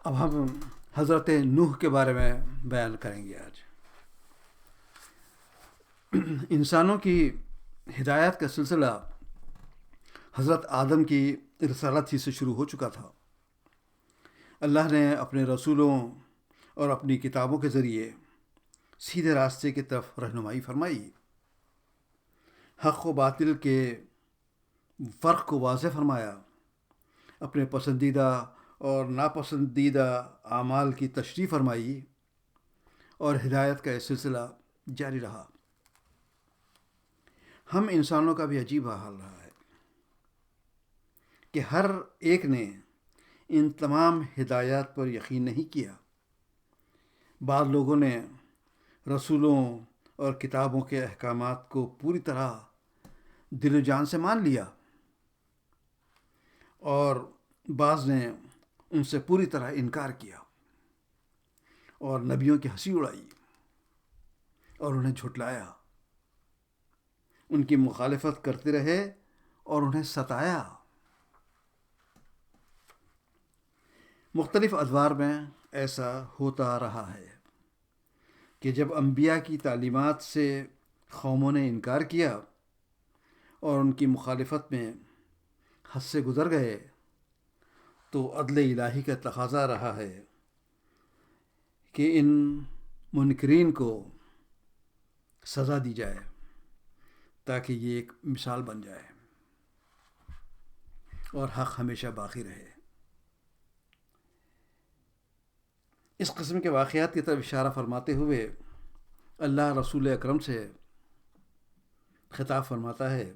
اب ہم حضرت نوح کے بارے میں بیان کریں گے آج۔ انسانوں کی ہدایت کا سلسلہ حضرت آدم کی رسالت ہی سے شروع ہو چکا تھا۔ اللہ نے اپنے رسولوں اور اپنی کتابوں کے ذریعے سیدھے راستے کی طرف رہنمائی فرمائی، حق و باطل کے فرق کو واضح فرمایا، اپنے پسندیدہ اور ناپسندیدہ اعمال کی تشریح فرمائی، اور ہدایت کا یہ سلسلہ جاری رہا۔ ہم انسانوں کا بھی عجیب حال رہا ہے کہ ہر ایک نے ان تمام ہدایات پر یقین نہیں کیا۔ بعض لوگوں نے رسولوں اور کتابوں کے احکامات کو پوری طرح دل و جان سے مان لیا، اور بعض نے ان سے پوری طرح انکار کیا اور نبیوں کی ہنسی اڑائی اور انہیں جھٹلایا، ان کی مخالفت کرتے رہے اور انہیں ستایا۔ مختلف ادوار میں ایسا ہوتا رہا ہے کہ جب انبیاء کی تعلیمات سے قوموں نے انکار کیا اور ان کی مخالفت میں حد سے گزر گئے، تو عدل الہی کا تقاضا رہا ہے کہ ان منکرین کو سزا دی جائے تاکہ یہ ایک مثال بن جائے اور حق ہمیشہ باقی رہے۔ اس قسم کے واقعات کی طرف اشارہ فرماتے ہوئے اللہ رسول اکرم سے خطاب فرماتا ہے،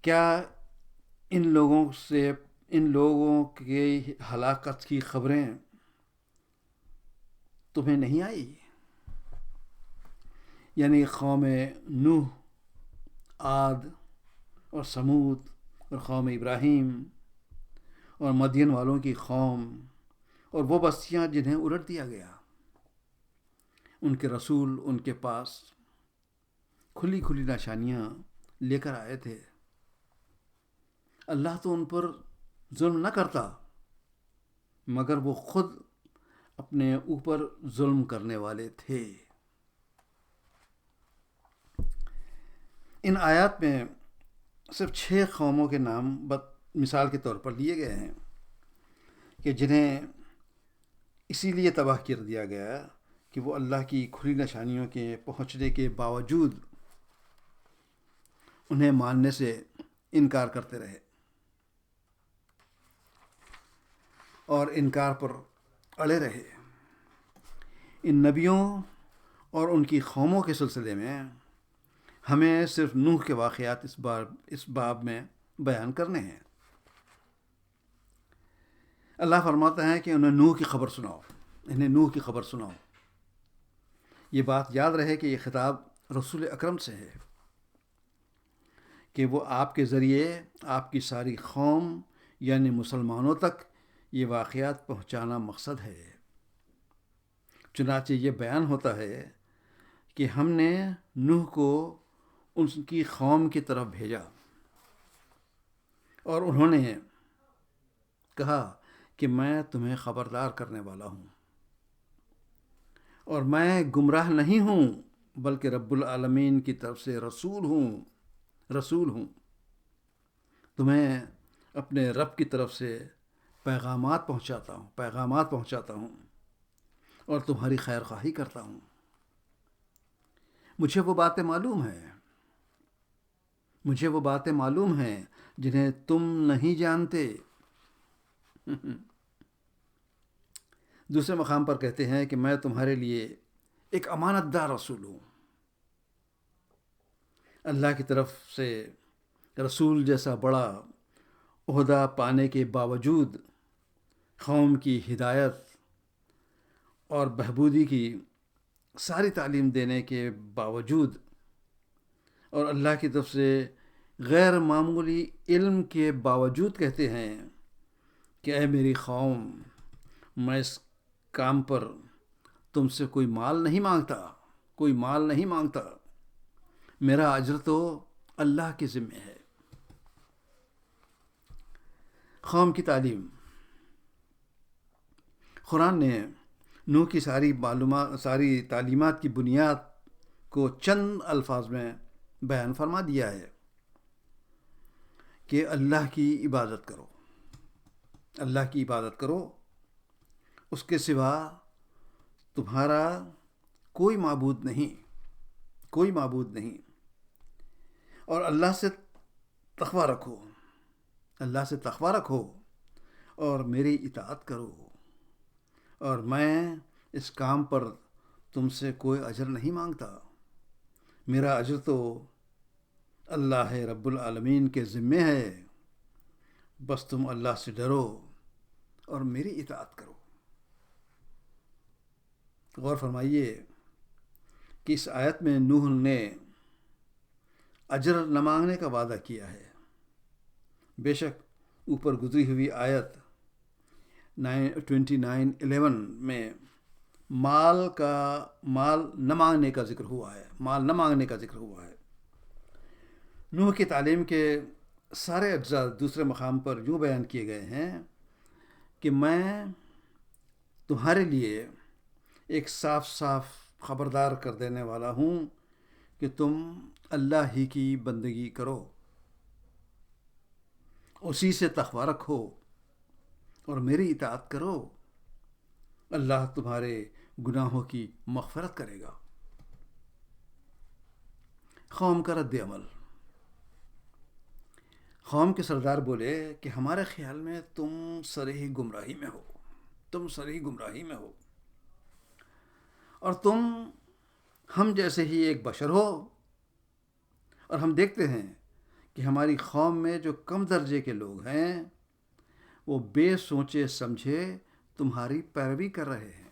کیا ان لوگوں کے ہلاکت کی خبریں تمہیں نہیں آئی؟ یعنی قوم نوح، عاد اور سمود اور قوم ابراہیم اور مدین والوں کی قوم اور وہ بستیاں جنہیں الٹ دیا گیا، ان کے رسول ان کے پاس کھلی کھلی نشانیاں لے کر آئے تھے۔ اللہ تو ان پر ظلم نہ کرتا، مگر وہ خود اپنے اوپر ظلم کرنے والے تھے۔ ان آیات میں صرف 6 قوموں کے نام مثال کے طور پر لیے گئے ہیں کہ جنہیں اسی لیے تباہ کر دیا گیا کہ وہ اللہ کی کھلی نشانیوں کے پہنچنے کے باوجود انہیں ماننے سے انکار کرتے رہے اور انکار پر اڑے رہے۔ ان نبیوں اور ان کی قوموں کے سلسلے میں ہمیں صرف نوح کے واقعات اس باب میں بیان کرنے ہیں۔ اللہ فرماتا ہے کہ انہیں نوح کی خبر سناؤ۔ یہ بات یاد رہے کہ یہ خطاب رسول اکرم سے ہے کہ وہ آپ کے ذریعے آپ کی ساری قوم یعنی مسلمانوں تک یہ واقعات پہنچانا مقصد ہے۔ چنانچہ یہ بیان ہوتا ہے کہ ہم نے نوح کو ان کی قوم کی طرف بھیجا اور انہوں نے کہا کہ میں تمہیں خبردار کرنے والا ہوں اور میں گمراہ نہیں ہوں بلکہ رب العالمین کی طرف سے رسول ہوں۔ تمہیں اپنے رب کی طرف سے پیغامات پہنچاتا ہوں اور تمہاری خیر خواہی کرتا ہوں۔ مجھے وہ باتیں معلوم ہیں جنہیں تم نہیں جانتے۔ دوسرے مقام پر کہتے ہیں کہ میں تمہارے لیے ایک امانت دار رسول ہوں۔ اللہ کی طرف سے رسول جیسا بڑا عہدہ پانے کے باوجود، قوم کی ہدایت اور بہبودی کی ساری تعلیم دینے کے باوجود اور اللہ کی طرف سے غیر معمولی علم کے باوجود کہتے ہیں کہ اے میری قوم، میں اس کام پر تم سے کوئی مال نہیں مانگتا، میرا اجر تو اللہ کے ذمہ ہے۔ قوم کی تعلیم قرآن نے نوح کی ساری تعلیمات کی بنیاد کو چند الفاظ میں بیان فرما دیا ہے کہ اللہ کی عبادت کرو، اللہ کی عبادت کرو، اس کے سوا تمہارا کوئی معبود نہیں، کوئی معبود نہیں، اور اللہ سے تقوی رکھو، اللہ سے تقوی رکھو اور میری اطاعت کرو، اور میں اس کام پر تم سے کوئی اجر نہیں مانگتا، میرا اجر تو اللہ رب العالمین کے ذمے ہے، بس تم اللہ سے ڈرو اور میری اطاعت کرو۔ غور فرمائیے کہ اس آیت میں نوح نے اجر نہ مانگنے کا وعدہ کیا ہے۔ بے شک اوپر گزری ہوئی آیت 29:11 میں مال نہ مانگنے کا ذکر ہوا ہے، مال نہ مانگنے کا ذکر ہوا ہے۔ نوح کی تعلیم کے سارے اجزاء دوسرے مقام پر یوں بیان کیے گئے ہیں کہ میں تمہارے لیے ایک صاف صاف خبردار کر دینے والا ہوں کہ تم اللہ ہی کی بندگی کرو، اسی سے تقوی رکھو اور میری اطاعت کرو، اللہ تمہارے گناہوں کی مغفرت کرے گا۔ قوم کا رد عمل۔ قوم کے سردار بولے کہ ہمارے خیال میں تم صریح گمراہی میں ہو، تم صریح گمراہی میں ہو، اور تم ہم جیسے ہی ایک بشر ہو، اور ہم دیکھتے ہیں کہ ہماری قوم میں جو کم درجے کے لوگ ہیں وہ بے سوچے سمجھے تمہاری پیروی کر رہے ہیں،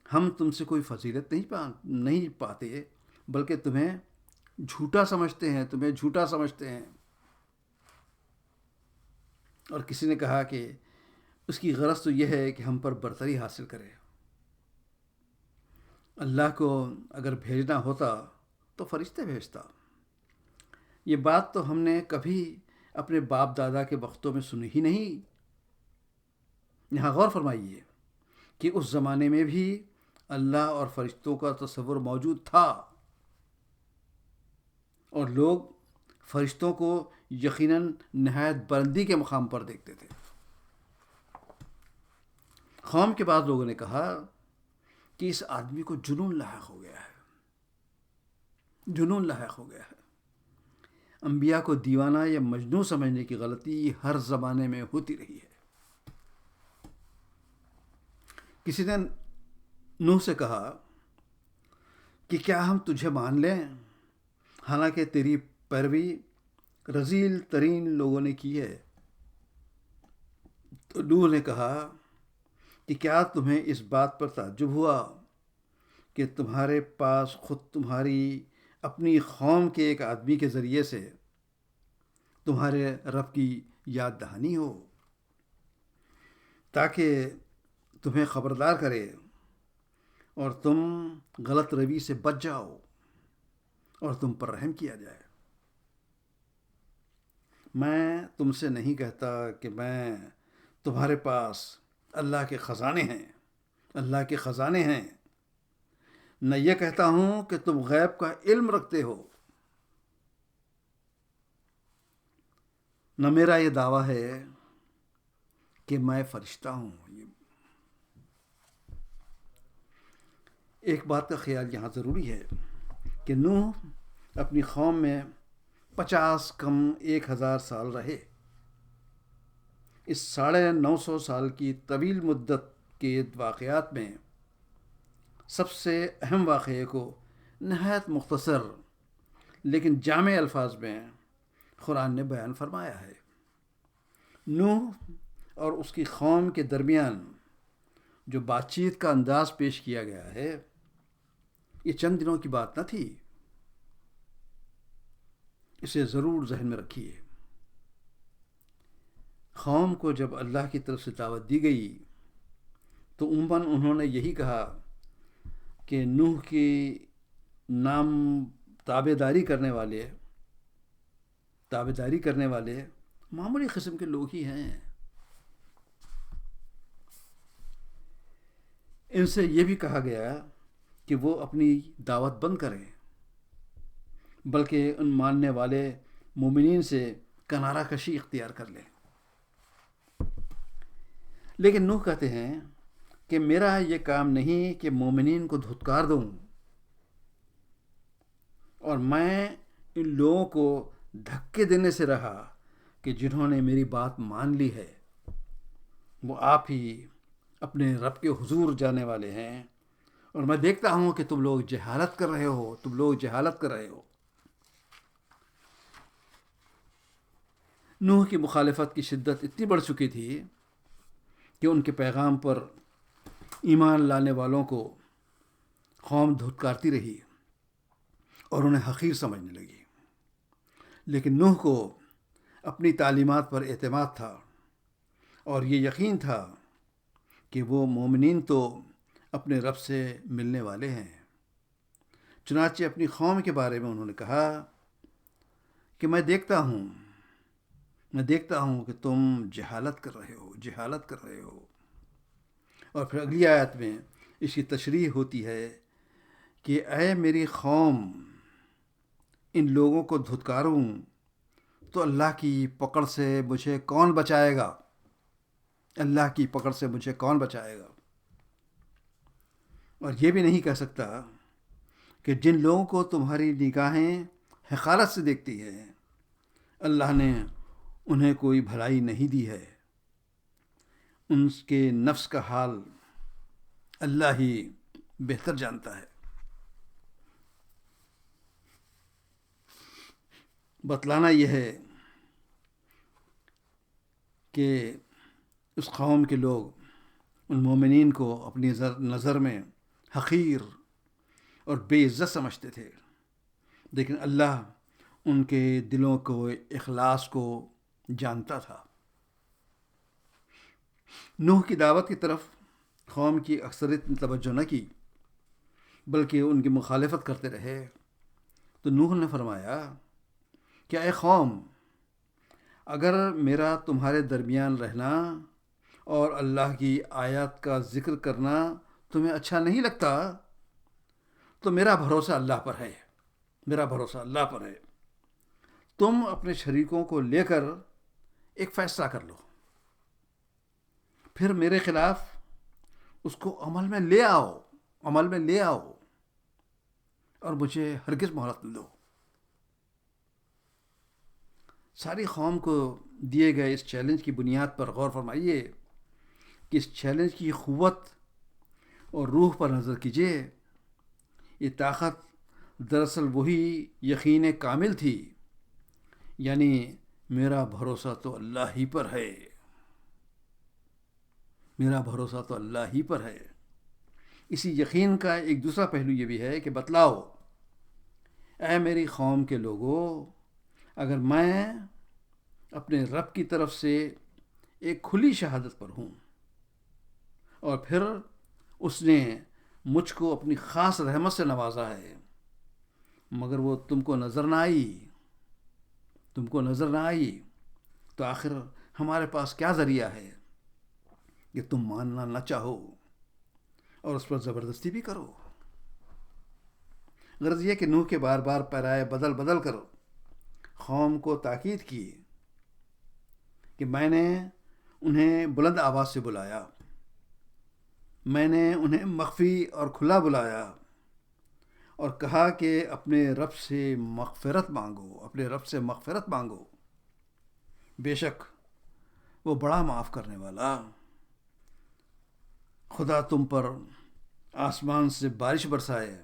ہم تم سے کوئی فضیلت نہیں پاتے بلکہ تمہیں جھوٹا سمجھتے ہیں، تمہیں جھوٹا سمجھتے ہیں۔ اور کسی نے کہا کہ اس کی غرض تو یہ ہے کہ ہم پر برتری حاصل کرے، اللہ کو اگر بھیجنا ہوتا تو فرشتے بھیجتا۔ یہ بات تو ہم نے کبھی اپنے باپ دادا کے وقتوں میں سنی ہی نہیں۔ یہاں غور فرمائیے کہ اس زمانے میں بھی اللہ اور فرشتوں کا تصور موجود تھا، اور لوگ فرشتوں کو یقیناً نہایت بلندی کے مقام پر دیکھتے تھے۔ قوم کے بعد لوگوں نے کہا کہ اس آدمی کو جنون لاحق ہو گیا ہے، جنون لاحق ہو گیا ہے۔ انبیاء کو دیوانہ یا مجنون سمجھنے کی غلطی ہر زمانے میں ہوتی رہی ہے۔ کسی نے نوح سے کہا کہ کیا ہم تجھے مان لیں حالانکہ تیری پیروی رذیل ترین لوگوں نے کی ہے؟ تو نوح نے کہا کہ کیا تمہیں اس بات پر تعجب ہوا کہ تمہارے پاس خود تمہاری اپنی قوم کے ایک آدمی کے ذریعے سے تمہارے رب کی یاد دہانی ہو، تاکہ تمہیں خبردار کرے اور تم غلط روی سے بچ جاؤ اور تم پر رحم کیا جائے۔ میں تم سے نہیں کہتا کہ میں تمہارے پاس اللہ کے خزانے ہیں، اللہ کے خزانے ہیں، نہ یہ کہتا ہوں کہ تم غیب کا علم رکھتے ہو، نہ میرا یہ دعویٰ ہے کہ میں فرشتہ ہوں۔ ایک بات کا خیال یہاں ضروری ہے کہ نوح اپنی قوم میں 50 کم 1000 سال رہے۔ اس 950 سال کی طویل مدت کے واقعات میں سب سے اہم واقعے کو نہایت مختصر لیکن جامع الفاظ میں قرآن نے بیان فرمایا ہے۔ نوح اور اس کی قوم کے درمیان جو بات چیت کا انداز پیش کیا گیا ہے یہ چند دنوں کی بات نہ تھی، اسے ضرور ذہن میں رکھیے۔ قوم کو جب اللہ کی طرف سے دعوت دی گئی تو عموماً انہوں نے یہی کہا کہ نوح کی نام تابع داری کرنے والے معمولی قسم کے لوگ ہی ہیں، جن سے یہ بھی کہا گیا کہ وہ اپنی دعوت بند کریں، بلکہ ان ماننے والے مومنین سے کنارہ کشی اختیار کر لیں۔ لیکن نوح کہتے ہیں کہ میرا یہ کام نہیں کہ مومنین کو دھتکار دوں، اور میں ان لوگوں کو دھکے دینے سے رہا کہ جنہوں نے میری بات مان لی ہے، وہ آپ ہی اپنے رب کے حضور جانے والے ہیں، اور میں دیکھتا ہوں کہ تم لوگ جہالت کر رہے ہو، تم لوگ جہالت کر رہے ہو۔ نوح کی مخالفت کی شدت اتنی بڑھ چکی تھی کہ ان کے پیغام پر ایمان لانے والوں کو قوم دھتکارتی رہی اور انہیں حقیر سمجھنے لگی، لیکن نوح کو اپنی تعلیمات پر اعتماد تھا اور یہ یقین تھا کہ وہ مومنین تو اپنے رب سے ملنے والے ہیں۔ چنانچہ اپنی قوم کے بارے میں انہوں نے کہا کہ میں دیکھتا ہوں کہ تم جہالت کر رہے ہو۔ اور پھر اگلی آیت میں اس کی تشریح ہوتی ہے کہ اے میری قوم، ان لوگوں کو دھتکاروں تو اللہ کی پکڑ سے مجھے کون بچائے گا؟ اللہ کی پکڑ سے مجھے کون بچائے گا؟ اور یہ بھی نہیں کہہ سکتا کہ جن لوگوں کو تمہاری نگاہیں حقارت سے دیکھتی ہے، اللہ نے انہیں کوئی بھلائی نہیں دی ہے۔ ان کے نفس کا حال اللہ ہی بہتر جانتا ہے۔ بتلانا یہ ہے کہ اس قوم کے لوگ ان مومنین کو اپنی نظر میں حقیر اور بے عزت سمجھتے تھے، لیکن اللہ ان کے دلوں کو اخلاص کو جانتا تھا۔ نوح کی دعوت کی طرف قوم کی اکثریت نے توجہ نہ کی، بلکہ ان کی مخالفت کرتے رہے۔ تو نوح نے فرمایا کہ اے قوم، اگر میرا تمہارے درمیان رہنا اور اللہ کی آیات کا ذکر کرنا تمہیں اچھا نہیں لگتا تو میرا بھروسہ اللہ پر ہے۔ تم اپنے شریکوں کو لے کر ایک فیصلہ کر لو، پھر میرے خلاف اس کو عمل میں لے آؤ اور مجھے ہرگز مہلت نہ دو۔ ساری قوم کو دیے گئے اس چیلنج کی بنیاد پر غور فرمائیے کہ اس چیلنج کی قوت اور روح پر نظر کیجیے۔ یہ طاقت دراصل وہی یقین کامل تھی، یعنی میرا بھروسہ تو اللہ ہی پر ہے۔ اسی یقین کا ایک دوسرا پہلو یہ بھی ہے کہ بتلاؤ اے میری قوم کے لوگوں، اگر میں اپنے رب کی طرف سے ایک کھلی شہادت پر ہوں اور پھر اس نے مجھ کو اپنی خاص رحمت سے نوازا ہے، مگر وہ تم کو نظر نہ آئی تو آخر ہمارے پاس کیا ذریعہ ہے کہ تم ماننا نہ چاہو اور اس پر زبردستی بھی کرو۔ غرض یہ کہ نوح کے بار بار پیرائے بدل کر قوم کو تاکید کی کہ میں نے انہیں بلند آواز سے بلایا، میں نے انہیں مخفی اور کھلا بلایا اور کہا کہ اپنے رب سے مغفرت مانگو، بے شک وہ بڑا معاف کرنے والا۔ خدا تم پر آسمان سے بارش برسائے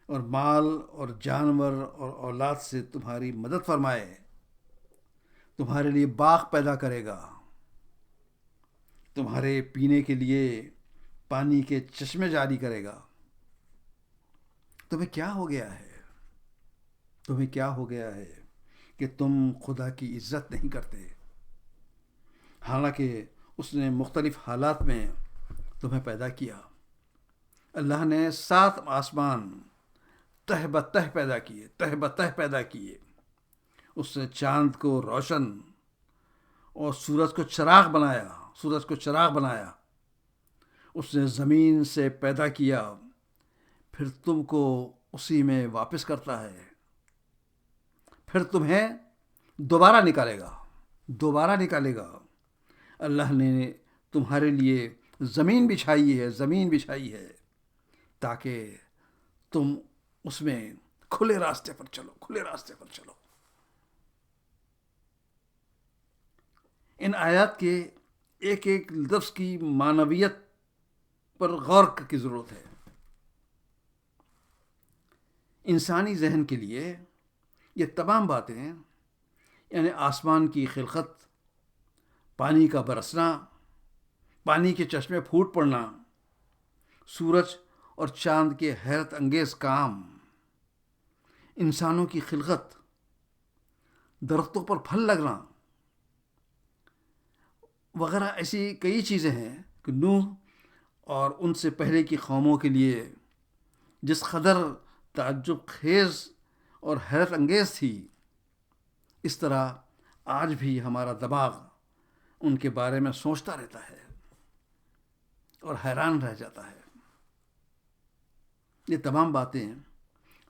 اور مال اور جانور اور اولاد سے تمہاری مدد فرمائے، تمہارے لیے باغ پیدا کرے گا، تمہارے پینے کے لیے پانی کے چشمے جاری کرے گا۔ تمہیں کیا ہو گیا ہے کہ تم خدا کی عزت نہیں کرتے، حالانکہ اس نے مختلف حالات میں تمہیں پیدا کیا۔ اللہ نے 7 آسمان تہ بتہ پیدا کیے، اس نے چاند کو روشن اور سورج کو چراغ بنایا، اس نے زمین سے پیدا کیا، پھر تم کو اسی میں واپس کرتا ہے، پھر تمہیں دوبارہ نکالے گا، دوبارہ نکالے گا۔ اللہ نے تمہارے لیے زمین بچھائی ہے، زمین بچھائی ہے تاکہ تم اس میں کھلے راستے پر چلو، کھلے راستے پر چلو۔ ان آیات کے ایک ایک لفظ کی معنویت پر غور کی ضرورت ہے۔ انسانی ذہن کے لیے یہ تمام باتیں، یعنی آسمان کی خلقت، پانی کا برسنا، پانی کے چشمے پھوٹ پڑنا، سورج اور چاند کے حیرت انگیز کام، انسانوں کی خلقت، درختوں پر پھل لگنا وغیرہ، ایسی کئی چیزیں ہیں کہ نوح اور ان سے پہلے کی قوموں کے لیے جس قدر تعجب خیز اور حیرت انگیز تھی، اس طرح آج بھی ہمارا دماغ ان کے بارے میں سوچتا رہتا ہے اور حیران رہ جاتا ہے۔ یہ تمام باتیں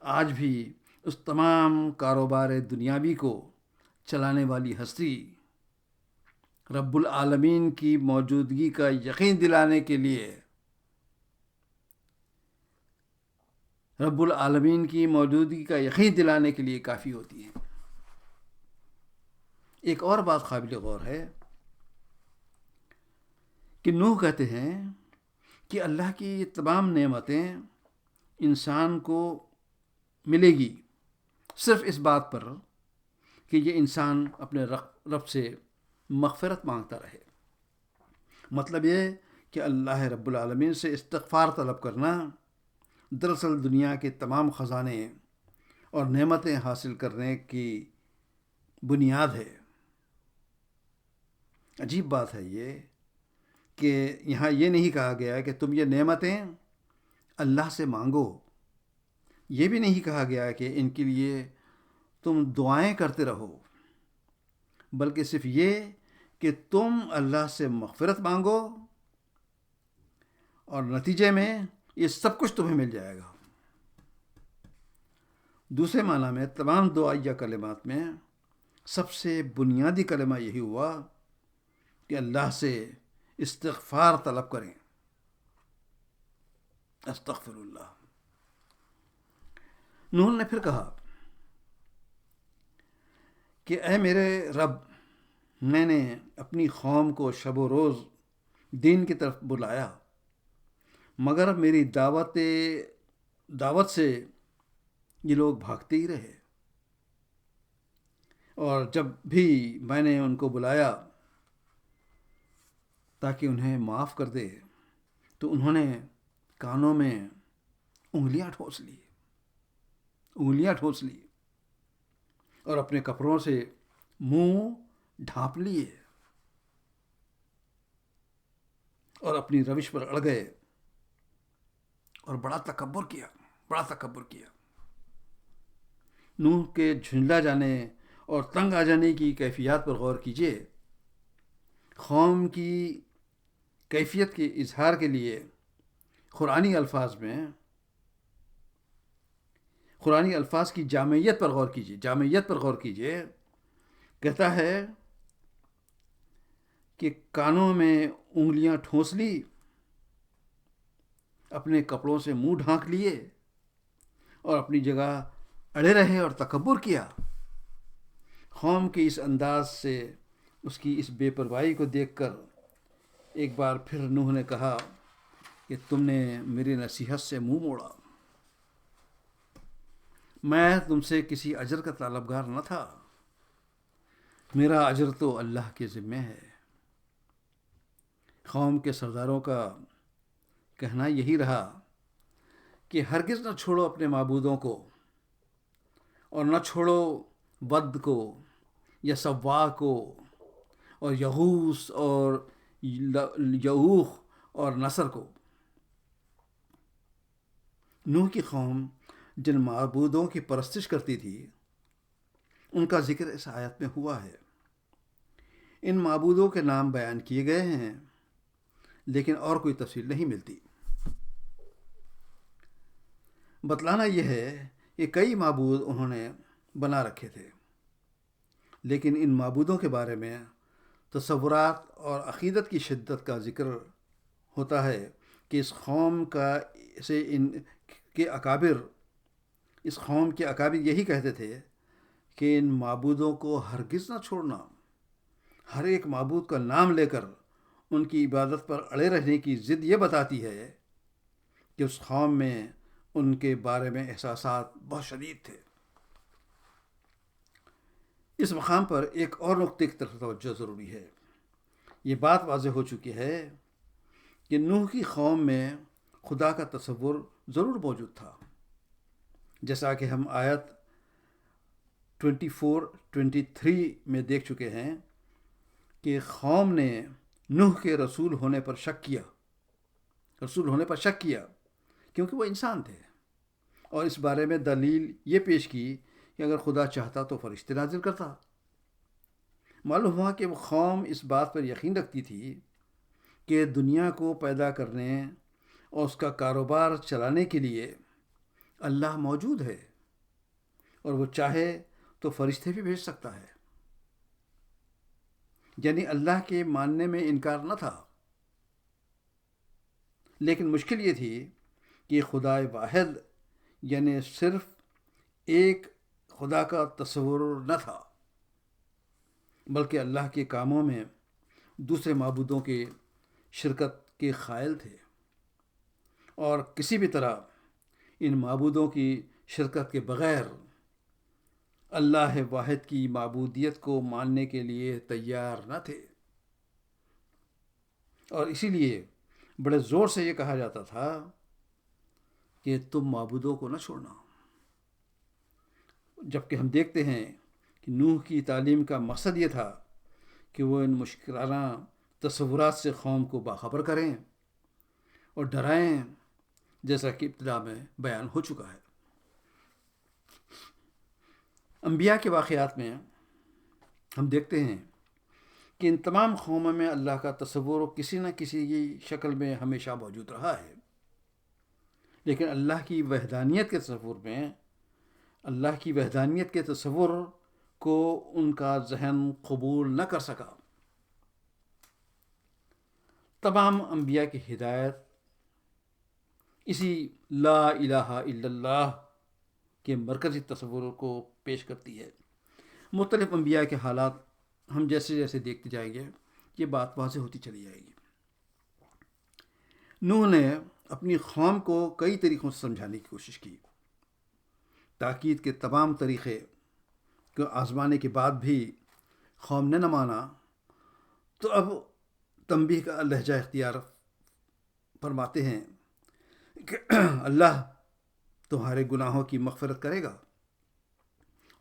آج بھی اس تمام کاروبار دنیاوی کو چلانے والی ہستی رب العالمین کی موجودگی کا یقین دلانے کے لیے، رب العالمین کی موجودگی کا یقین دلانے کے لیے کافی ہوتی ہیں۔ ایک اور بات قابل غور ہے کہ نوح کہتے ہیں کہ اللہ کی یہ تمام نعمتیں انسان کو ملے گی صرف اس بات پر کہ یہ انسان اپنے رب سے مغفرت مانگتا رہے۔ مطلب یہ کہ اللہ رب العالمین سے استغفار طلب کرنا دراصل دنیا کے تمام خزانے اور نعمتیں حاصل کرنے کی بنیاد ہے۔ عجیب بات ہے یہ کہ یہاں یہ نہیں کہا گیا کہ تم یہ نعمتیں اللہ سے مانگو، یہ بھی نہیں کہا گیا کہ ان کے لیے تم دعائیں کرتے رہو، بلکہ صرف یہ کہ تم اللہ سے مغفرت مانگو اور نتیجے میں یہ سب کچھ تمہیں مل جائے گا۔ دوسرے معنی میں تمام دعائیہ کلمات میں سب سے بنیادی کلمہ یہی ہوا کہ اللہ سے استغفار طلب کریں۔ استغفر اللہ۔ نوح نے پھر کہا کہ اے میرے رب، میں نے اپنی قوم کو شب و روز دین کی طرف بلایا، مگر میری دعوت سے یہ لوگ بھاگتے ہی رہے، اور جب بھی میں نے ان کو بلایا تاکہ انہیں معاف کر دے تو انہوں نے کانوں میں انگلیاں ٹھوس لی اور اپنے کپڑوں سے منہ ڈھانپ لیے اور اپنی روش پر اڑ گئے اور بڑا تکبر کیا۔ نوح کے جھنجلا جانے اور تنگ آ جانے کی کیفیات پر غور کیجیے۔ قوم کی کیفیت کے اظہار کے لیے قرآنی الفاظ کی جامعیت پر غور کیجیے۔ کہتا ہے کہ کانوں میں انگلیاں ٹھونس لی، اپنے کپڑوں سے منہ ڈھانک لیے اور اپنی جگہ اڑے رہے اور تکبر کیا۔ قوم کے اس انداز سے، اس کی اس بے پرواہی کو دیکھ کر ایک بار پھر نوح نے کہا کہ تم نے میری نصیحت سے منہ موڑا۔ میں تم سے کسی اجر کا طلبگار نہ تھا، میرا اجر تو اللہ کے ذمہ ہے۔ قوم کے سرداروں کا کہنا یہی رہا کہ ہرگز نہ چھوڑو اپنے معبودوں کو، اور نہ چھوڑو ود کو یا سوا کو اور یغوث اور یعوق اور نصر کو۔ نوح کی قوم جن معبودوں کی پرستش کرتی تھی ان کا ذکر اس آیت میں ہوا ہے۔ ان معبودوں کے نام بیان کیے گئے ہیں لیکن اور کوئی تفصیل نہیں ملتی۔ بتلانا یہ ہے کہ کئی معبود انہوں نے بنا رکھے تھے، لیکن ان معبودوں کے بارے میں تصورات اور عقیدت کی شدت کا ذکر ہوتا ہے کہ اس قوم کے اکابر یہی کہتے تھے کہ ان معبودوں کو ہرگز نہ چھوڑنا۔ ہر ایک معبود کا نام لے کر ان کی عبادت پر اڑے رہنے کی ضد یہ بتاتی ہے کہ اس قوم میں ان کے بارے میں احساسات بہت شدید تھے۔ اس مقام پر ایک اور نقطے کی طرف توجہ ضروری ہے۔ یہ بات واضح ہو چکی ہے کہ نوح کی قوم میں خدا کا تصور ضرور موجود تھا، جیسا کہ ہم آیت 24-23 میں دیکھ چکے ہیں کہ قوم نے نوح کے رسول ہونے پر شک کیا کیونکہ وہ انسان تھے، اور اس بارے میں دلیل یہ پیش کی کہ اگر خدا چاہتا تو فرشتے نازل کرتا۔ معلوم ہوا کہ وہ قوم اس بات پر یقین رکھتی تھی کہ دنیا کو پیدا کرنے اور اس کا کاروبار چلانے کے لیے اللہ موجود ہے، اور وہ چاہے تو فرشتے بھی بھیج سکتا ہے۔ یعنی اللہ کے ماننے میں انکار نہ تھا، لیکن مشکل یہ تھی کہ خدا واحد یعنی صرف ایک خدا کا تصور نہ تھا، بلکہ اللہ کے کاموں میں دوسرے معبودوں کے شرکت کے قائل تھے، اور کسی بھی طرح ان معبودوں کی شرکت کے بغیر اللہ واحد کی معبودیت کو ماننے کے لیے تیار نہ تھے۔ اور اسی لیے بڑے زور سے یہ کہا جاتا تھا کہ تم معبودوں کو نہ چھوڑنا، جبکہ ہم دیکھتے ہیں کہ نوح کی تعلیم کا مقصد یہ تھا کہ وہ ان مشکلانہ تصورات سے قوم کو باخبر کریں اور ڈرائیں، جیسا کہ ابتدا میں بیان ہو چکا ہے۔ انبیاء کے واقعات میں ہم دیکھتے ہیں کہ ان تمام قوموں میں اللہ کا تصور کسی نہ کسی شکل میں ہمیشہ موجود رہا ہے، لیکن اللہ کی وحدانیت کے تصور کو ان کا ذہن قبول نہ کر سکا۔ تمام انبیاء کی ہدایت اسی لا الہ الا اللہ کے مرکزی تصور کو پیش کرتی ہے۔ مختلف انبیاء کے حالات ہم جیسے جیسے دیکھتے جائیں گے یہ بات واضح ہوتی چلی جائے گی۔ نوح نے اپنی قوم کو کئی طریقوں سے سمجھانے کی کوشش کی۔ تاکید کے تمام طریقے کو آزمانے کے بعد بھی قوم نے نہ مانا، تو اب تنبیہ کا لہجہ اختیار فرماتے ہیں کہ اللہ تمہارے گناہوں کی مغفرت کرے گا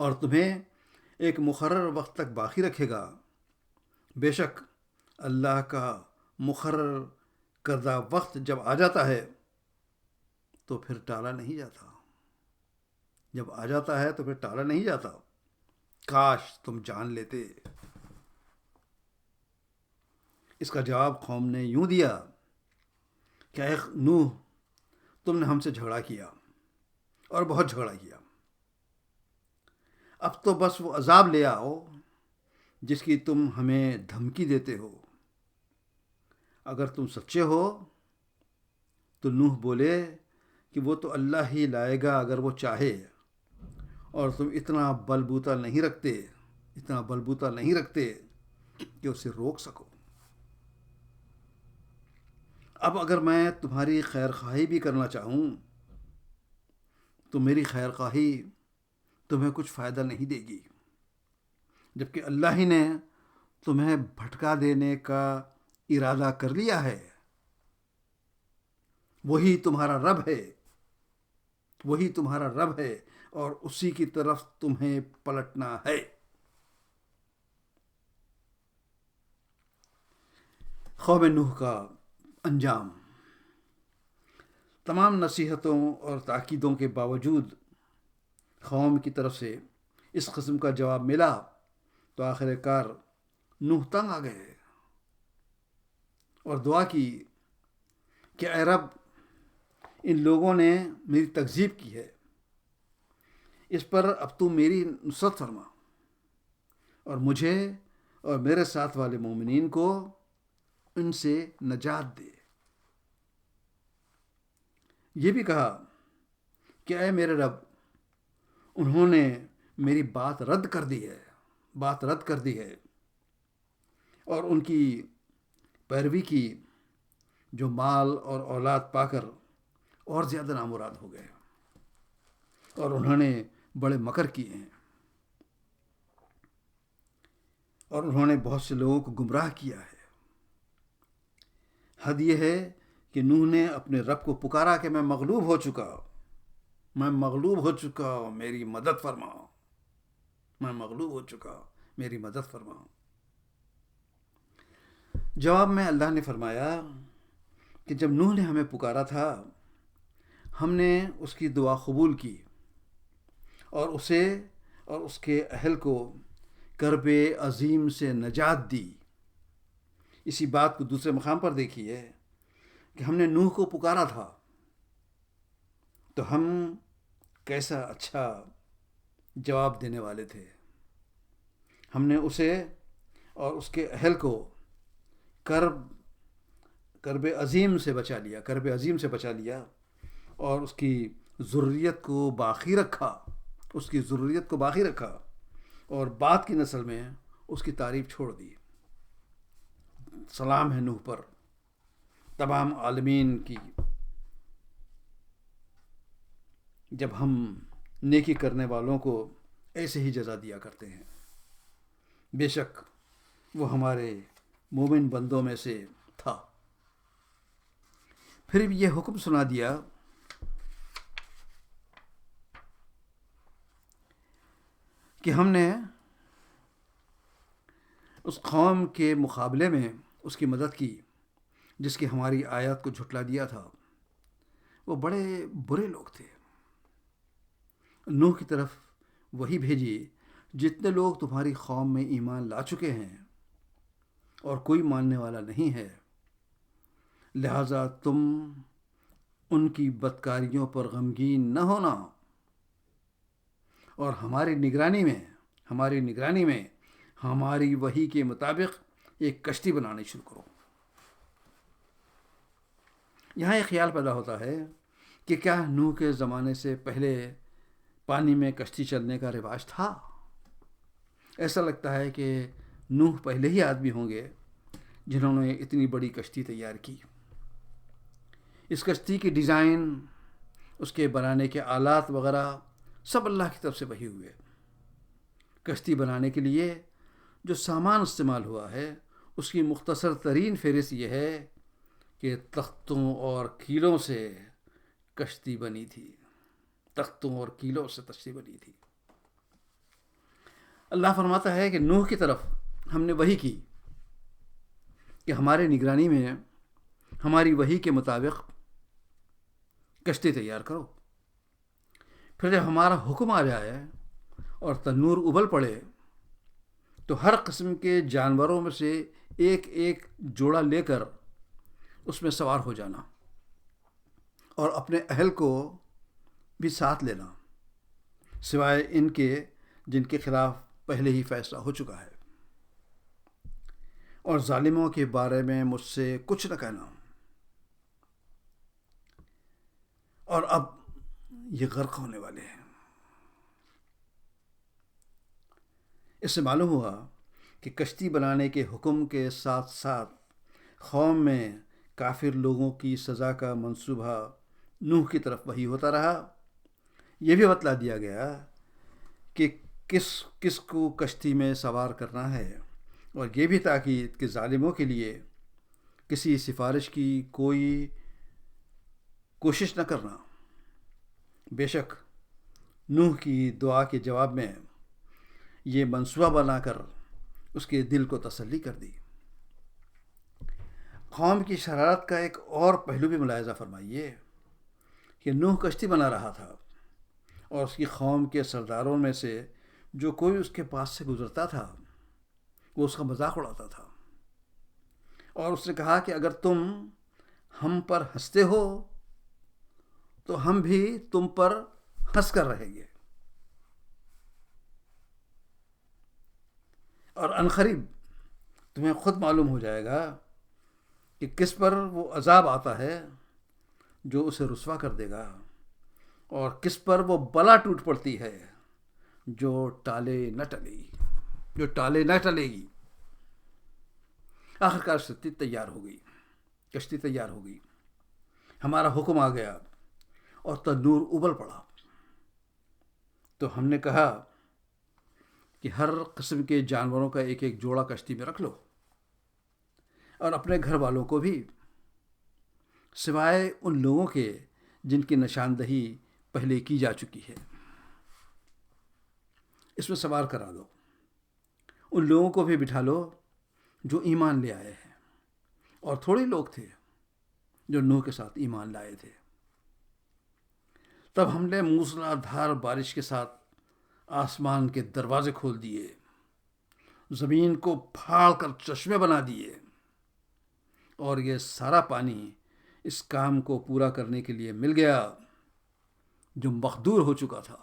اور تمہیں ایک مقرر وقت تک باقی رکھے گا۔ بے شک اللہ کا مقرر کردہ وقت جب آ جاتا ہے تو پھر ٹالا نہیں جاتا۔ کاش تم جان لیتے۔ اس کا جواب قوم نے یوں دیا کہ اے نوح، تم نے ہم سے جھگڑا کیا اور بہت جھگڑا کیا، اب تو بس وہ عذاب لے آؤ جس کی تم ہمیں دھمکی دیتے ہو۔ اگر تم سچے ہو تو نوح بولے کہ وہ تو اللہ ہی لائے گا اگر وہ چاہے، اور تم اتنا بلبوتا نہیں رکھتے کہ اسے روک سکو۔ اب اگر میں تمہاری خیر خواہی بھی کرنا چاہوں تو میری خیر خواہی تمہیں کچھ فائدہ نہیں دے گی، جبکہ اللہ ہی نے تمہیں بھٹکا دینے کا ارادہ کر لیا ہے۔ وہی تمہارا رب ہے اور اسی کی طرف تمہیں پلٹنا ہے۔ قوم نوح کا انجام۔ تمام نصیحتوں اور تاکیدوں کے باوجود قوم کی طرف سے اس قسم کا جواب ملا تو آخر کار نوح تنگ آ گئے اور دعا کی کہ اے رب، ان لوگوں نے میری تکذیب کی ہے، اس پر اب تو میری نصرت فرما اور مجھے اور میرے ساتھ والے مومنین کو ان سے نجات دے۔ یہ بھی کہا کہ اے میرے رب، انہوں نے میری بات رد کر دی ہے اور ان کی پیروی کی، جو مال اور اولاد پا کر اور زیادہ نامراد ہو گئے، اور انہوں نے بڑے مکر کیے ہیں، اور انہوں نے بہت سے لوگوں کو گمراہ کیا ہے۔ حد یہ ہے کہ نوح نے اپنے رب کو پکارا کہ میں مغلوب ہو چکا ہوں، میری مدد فرماؤ۔ جواب میں اللہ نے فرمایا کہ جب نوح نے ہمیں پکارا تھا، ہم نے اس کی دعا قبول کی اور اسے اور اس کے اہل کو کرب عظیم سے نجات دی۔ اسی بات کو دوسرے مقام پر دیکھیے کہ ہم نے نوح کو پکارا تھا تو ہم کیسا اچھا جواب دینے والے تھے۔ ہم نے اسے اور اس کے اہل کو کرب عظیم سے بچا لیا اور اس کی ضروریت کو باقی رکھا اور بعد کی نسل میں اس کی تعریف چھوڑ دی۔ سلام ہے نوح پر، تمام عالمین کی، جب ہم نیکی کرنے والوں کو ایسے ہی جزا دیا کرتے ہیں۔ بے شک وہ ہمارے مومن بندوں میں سے تھا۔ پھر بھی یہ حکم سنا دیا کہ ہم نے اس قوم کے مقابلے میں اس کی مدد کی جس کی ہماری آیات کو جھٹلا دیا تھا۔ وہ بڑے برے لوگ تھے۔ نوح کی طرف وہی بھیجی جتنے لوگ تمہاری قوم میں ایمان لا چکے ہیں اور کوئی ماننے والا نہیں ہے، لہذا تم ان کی بدکاریوں پر غمگین نہ ہونا اور ہماری نگرانی میں ہماری وحی کے مطابق ایک کشتی بنانی شروع کرو۔ یہاں ایک خیال پیدا ہوتا ہے کہ کیا نوح کے زمانے سے پہلے پانی میں کشتی چلنے کا رواج تھا؟ ایسا لگتا ہے کہ نوح پہلے ہی آدمی ہوں گے جنہوں نے اتنی بڑی کشتی تیار کی۔ اس کشتی کی ڈیزائن، اس کے بنانے کے آلات وغیرہ سب اللہ کی طرف سے وحی ہوئے۔ کشتی بنانے کے لیے جو سامان استعمال ہوا ہے اس کی مختصر ترین فہرست یہ ہے کہ تختوں اور کیلوں سے کشتی بنی تھی۔ اللہ فرماتا ہے کہ نوح کی طرف ہم نے وحی کی کہ ہمارے نگرانی میں ہماری وحی کے مطابق کشتی تیار کرو۔ پھر جب ہمارا حکم آ جائے اور تنور ابل پڑے تو ہر قسم کے جانوروں میں سے ایک ایک جوڑا لے کر اس میں سوار ہو جانا اور اپنے اہل کو بھی ساتھ لینا، سوائے ان کے جن کے خلاف پہلے ہی فیصلہ ہو چکا ہے، اور ظالموں کے بارے میں مجھ سے کچھ نہ کہنا۔ اور اب یہ غرق ہونے والے ہیں۔ اس سے معلوم ہوا کہ کشتی بنانے کے حکم کے ساتھ ساتھ قوم میں کافر لوگوں کی سزا کا منصوبہ نوح کی طرف وحی ہوتا رہا۔ یہ بھی بتلا دیا گیا کہ کس کو کشتی میں سوار کرنا ہے، اور یہ بھی تاکید کہ ظالموں کے لیے کسی سفارش کی کوئی کوشش نہ کرنا۔ بے شک نوح کی دعا کے جواب میں یہ منصوبہ بنا کر اس کے دل کو تسلی کر دی۔ قوم کی شرارت کا ایک اور پہلو بھی ملاحظہ فرمائیے کہ نوح کشتی بنا رہا تھا اور اس کی قوم کے سرداروں میں سے جو کوئی اس کے پاس سے گزرتا تھا وہ اس کا مذاق اڑاتا تھا، اور اس نے کہا کہ اگر تم ہم پر ہنستے ہو تو ہم بھی تم پر ہنس کر رہیں گے، اور عنقریب تمہیں خود معلوم ہو جائے گا کہ کس پر وہ عذاب آتا ہے جو اسے رسوا کر دے گا، اور کس پر وہ بلا ٹوٹ پڑتی ہے جو ٹالے نہ ٹلے گی، جو ٹالے نہ ٹلے گی۔ آخرکار کشتی تیار ہو گئی، کشتی تیار ہو گئی، ہمارا حکم آ گیا اور تنور ابل پڑا۔ تو ہم نے کہا کہ ہر قسم کے جانوروں کا ایک ایک جوڑا کشتی میں رکھ لو، اور اپنے گھر والوں کو بھی، سوائے ان لوگوں کے جن کی نشاندہی پہلے کی جا چکی ہے، اس میں سوار کرا دو۔ ان لوگوں کو بھی بٹھا لو جو ایمان لے آئے ہیں، اور تھوڑے لوگ تھے جو نوح کے ساتھ ایمان لائے تھے۔ تب ہم نے موسلا دھار بارش کے ساتھ آسمان کے دروازے کھول دیے، زمین کو پھاڑ کر چشمے بنا دیے، اور یہ سارا پانی اس کام کو پورا کرنے کے لیے مل گیا جو مقدور ہو چکا تھا۔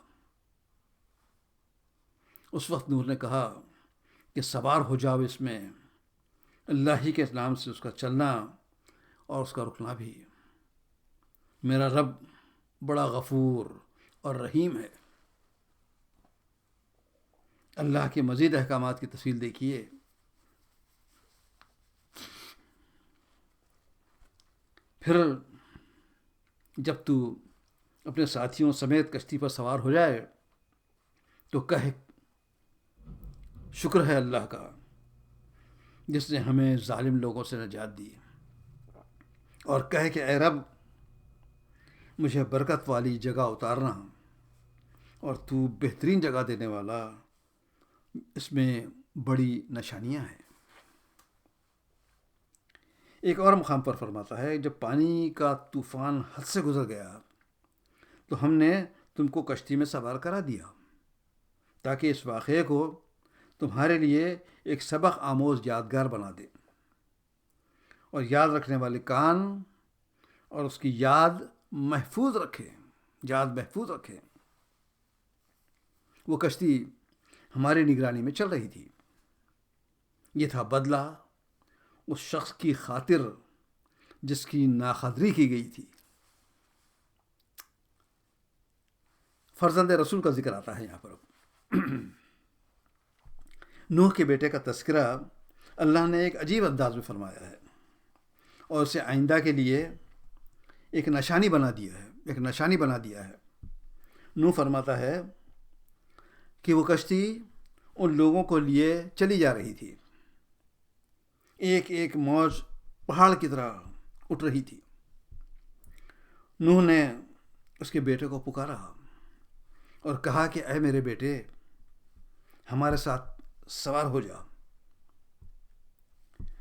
اس وقت نوح نے کہا کہ سوار ہو جاؤ اس میں، اللہ ہی کے نام سے اس کا چلنا اور اس کا رکنا بھی۔ میرا رب بڑا غفور اور رحیم ہے۔ اللہ کے مزید احکامات کی تفصیل دیکھیے۔ پھر جب تو اپنے ساتھیوں سمیت کشتی پر سوار ہو جائے تو کہے شکر ہے اللہ کا جس نے ہمیں ظالم لوگوں سے نجات دی، اور کہے کہ اے رب مجھے برکت والی جگہ اتارنا، اور تو بہترین جگہ دینے والا، اس میں بڑی نشانیاں ہیں۔ ایک اور مقام پر فرماتا ہے جب پانی کا طوفان حد سے گزر گیا تو ہم نے تم کو کشتی میں سوار کرا دیا تاکہ اس واقعے کو تمہارے لیے ایک سبق آموز یادگار بنا دے، اور یاد رکھنے والے کان اور اس کی یاد محفوظ رکھے۔ وہ کشتی ہماری نگرانی میں چل رہی تھی۔ یہ تھا بدلہ اس شخص کی خاطر جس کی ناقدری کی گئی تھی۔ فرزند رسول کا ذکر آتا ہے یہاں پر۔ نوح کے بیٹے کا تذکرہ اللہ نے ایک عجیب انداز میں فرمایا ہے، اور اسے آئندہ کے لیے ایک نشانی بنا دیا ہے۔ نوح فرماتا ہے کہ وہ کشتی ان لوگوں کو لیے چلی جا رہی تھی، ایک ایک موج پہاڑ کی طرح اٹھ رہی تھی۔ نوح نے اس کے بیٹے کو پکارا اور کہا کہ اے میرے بیٹے، ہمارے ساتھ سوار ہو جا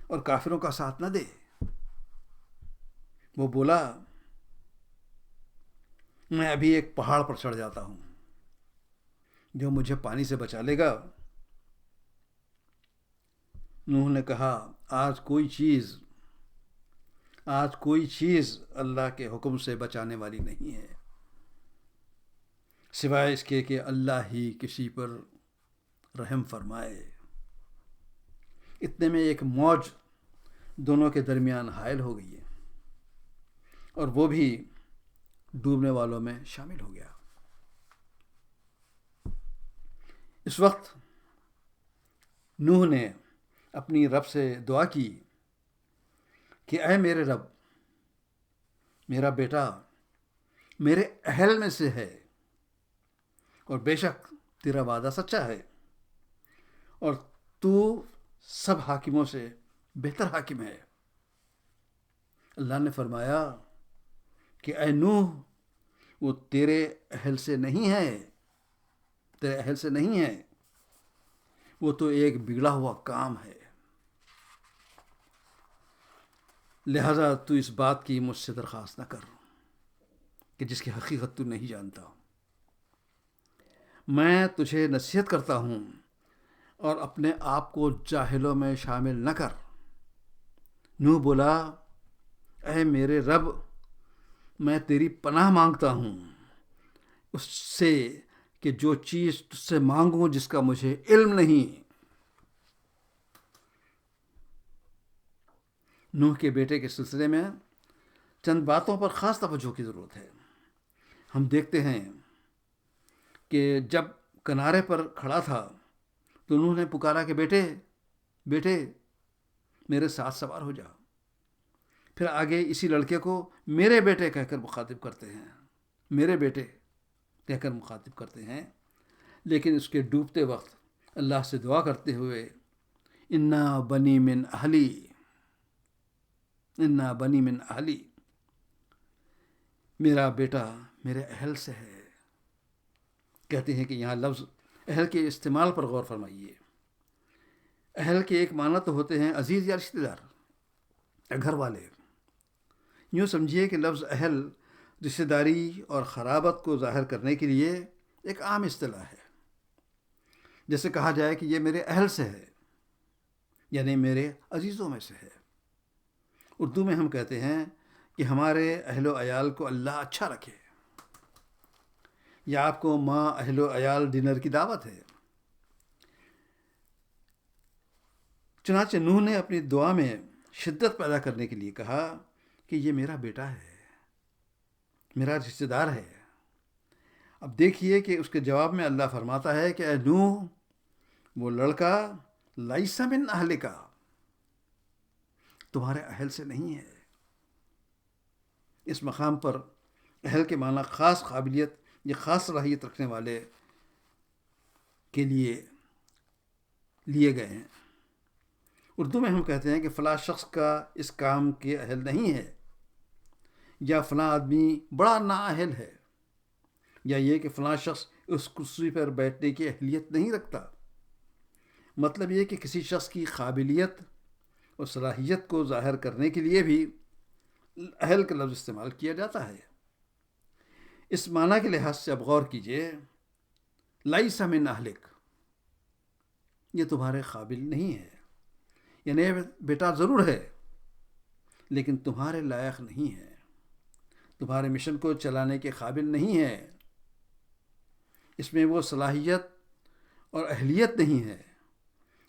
اور کافروں کا ساتھ نہ دے۔ وہ بولا میں ابھی ایک پہاڑ پر چڑھ جاتا ہوں جو مجھے پانی سے بچا لے گا۔ نوح نے کہا آج کوئی چیز اللہ کے حکم سے بچانے والی نہیں ہے سوائے اس کے کہ اللہ ہی کسی پر رحم فرمائے۔ اتنے میں ایک موج دونوں کے درمیان حائل ہو گئی ہے، اور وہ بھی ڈوبنے والوں میں شامل ہو گیا۔ اس وقت نوح نے اپنی رب سے دعا کی کہ اے میرے رب، میرا بیٹا میرے اہل میں سے ہے، اور بے شک تیرا وعدہ سچا ہے، اور تو سب حاکموں سے بہتر حاکم ہے۔ اللہ نے فرمایا کہ اے نوح، وہ تیرے اہل سے نہیں ہے، وہ تو ایک بگڑا ہوا کام ہے، لہذا تو اس بات کی مجھ سے درخواست نہ کر کہ جس کی حقیقت تو نہیں جانتا۔ میں تجھے نصیحت کرتا ہوں، اور اپنے آپ کو جاہلوں میں شامل نہ کر۔ نوح بولا اے میرے رب، میں تیری پناہ مانگتا ہوں اس سے کہ جو چیز تجھ سے مانگوں جس کا مجھے علم نہیں۔ نوح کے بیٹے کے سلسلے میں چند باتوں پر خاص توجہ کی ضرورت ہے۔ ہم دیکھتے ہیں کہ جب کنارے پر کھڑا تھا تو نوح نے پکارا کہ بیٹے بیٹے میرے ساتھ سوار ہو جا۔ پھر آگے اسی لڑکے کو میرے بیٹے کہہ کر مخاطب کرتے ہیں، میرے بیٹے کہہ کر مخاطب کرتے ہیں، لیکن اس کے ڈوبتے وقت اللہ سے دعا کرتے ہوئے انا بنی من اہلی، انا بنی من اہلی، میرا بیٹا میرے اہل سے ہے۔ کہتے ہیں کہ یہاں لفظ اہل کے استعمال پر غور فرمائیے۔ اہل کے ایک معنی تو ہوتے ہیں عزیز یا رشتہ دار یا گھر والے۔ یوں سمجھیے کہ لفظ اہل رشتہ داری اور قرابت کو ظاہر کرنے کے لیے ایک عام اصطلاح ہے۔ جیسے کہا جائے کہ یہ میرے اہل سے ہے، یعنی میرے عزیزوں میں سے ہے۔ اردو میں ہم کہتے ہیں کہ ہمارے اہل و عیال کو اللہ اچھا رکھے، یا آپ کو ماں اہل و عیال ڈنر کی دعوت ہے۔ چنانچہ نوح نے اپنی دعا میں شدت پیدا کرنے کے لیے کہا کہ یہ میرا بیٹا ہے، میرا رشتہ دار ہے۔ اب دیکھیے کہ اس کے جواب میں اللہ فرماتا ہے کہ اے نوح، وہ لڑکا لیس من اہلک، تمہارے اہل سے نہیں ہے۔ اس مقام پر اہل کے معنی خاص قابلیت یا خاص صلاحیت رکھنے والے کے لیے لیے گئے ہیں۔ اردو میں ہم کہتے ہیں کہ فلاں شخص کا اس کام کے اہل نہیں ہے، یا فلاں آدمی بڑا نااہل ہے، یا یہ کہ فلاں شخص اس کرسی پر بیٹھنے کی اہلیت نہیں رکھتا۔ مطلب یہ کہ کسی شخص کی قابلیت اور صلاحیت کو ظاہر کرنے کے لیے بھی اہل کا لفظ استعمال کیا جاتا ہے۔ اس معنی کے لحاظ سے اب غور کیجئے، لیس من اہلک، یہ تمہارے قابل نہیں ہے، یعنی بیٹا ضرور ہے لیکن تمہارے لائق نہیں ہے، تمہارے مشن کو چلانے کے قابل نہیں ہے، اس میں وہ صلاحیت اور اہلیت نہیں ہے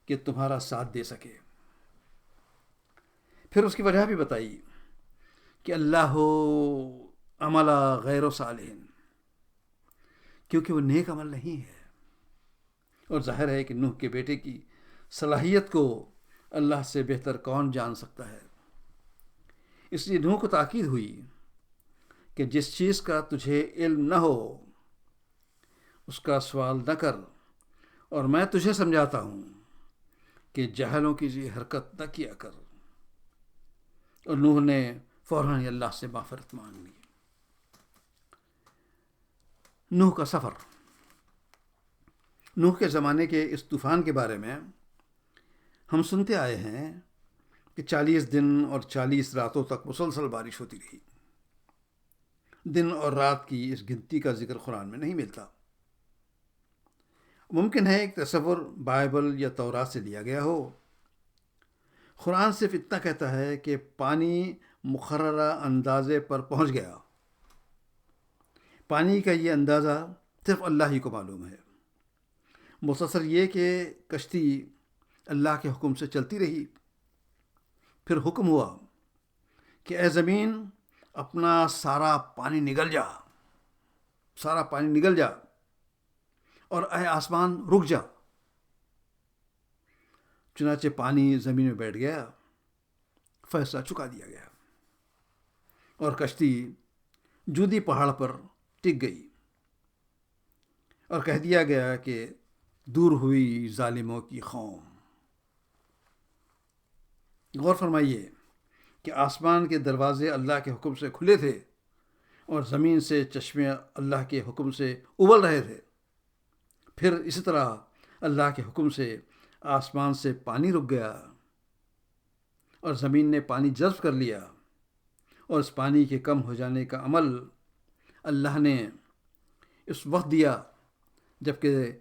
کہ تمہارا ساتھ دے سکے۔ پھر اس کی وجہ بھی بتائی کہ اللہ عمل غیر صالح، کیونکہ وہ نیک عمل نہیں ہے، اور ظاہر ہے کہ نوح کے بیٹے کی صلاحیت کو اللہ سے بہتر کون جان سکتا ہے۔ اس لیے نوح کو تاکید ہوئی کہ جس چیز کا تجھے علم نہ ہو اس کا سوال نہ کر، اور میں تجھے سمجھاتا ہوں کہ جاہلوں کی یہ حرکت نہ کیا کر۔ اور نوح نے فوراً اللہ سے معافرت مانگ لی۔ نوح کا سفر۔ نوح کے زمانے کے اس طوفان کے بارے میں ہم سنتے آئے ہیں کہ 40 دن اور 40 راتوں تک مسلسل بارش ہوتی رہی۔ دن اور رات کی اس گنتی کا ذکر قرآن میں نہیں ملتا۔ ممکن ہے ایک تصور بائبل یا تورات سے لیا گیا ہو۔ قرآن صرف اتنا کہتا ہے کہ پانی مقررہ اندازے پر پہنچ گیا۔ پانی کا یہ اندازہ صرف اللہ ہی کو معلوم ہے۔ مختصر یہ کہ کشتی اللہ کے حکم سے چلتی رہی۔ پھر حکم ہوا کہ اے زمین اپنا سارا پانی نگل جا، سارا پانی نگل جا، اور اے آسمان رک جا۔ چنانچہ پانی زمین میں بیٹھ گیا، فیصلہ چکا دیا گیا، اور کشتی جودی پہاڑ پر ٹک گئی، اور کہہ دیا گیا کہ دور ہوئی ظالموں کی قوم۔ غور فرمائیے کہ آسمان کے دروازے اللہ کے حکم سے کھلے تھے، اور زمین سے چشمے اللہ کے حکم سے ابل رہے تھے۔ پھر اسی طرح اللہ کے حکم سے آسمان سے پانی رک گیا، اور زمین نے پانی جذب کر لیا، اور اس پانی کے کم ہو جانے کا عمل اللہ نے اس وقت دیا جبکہ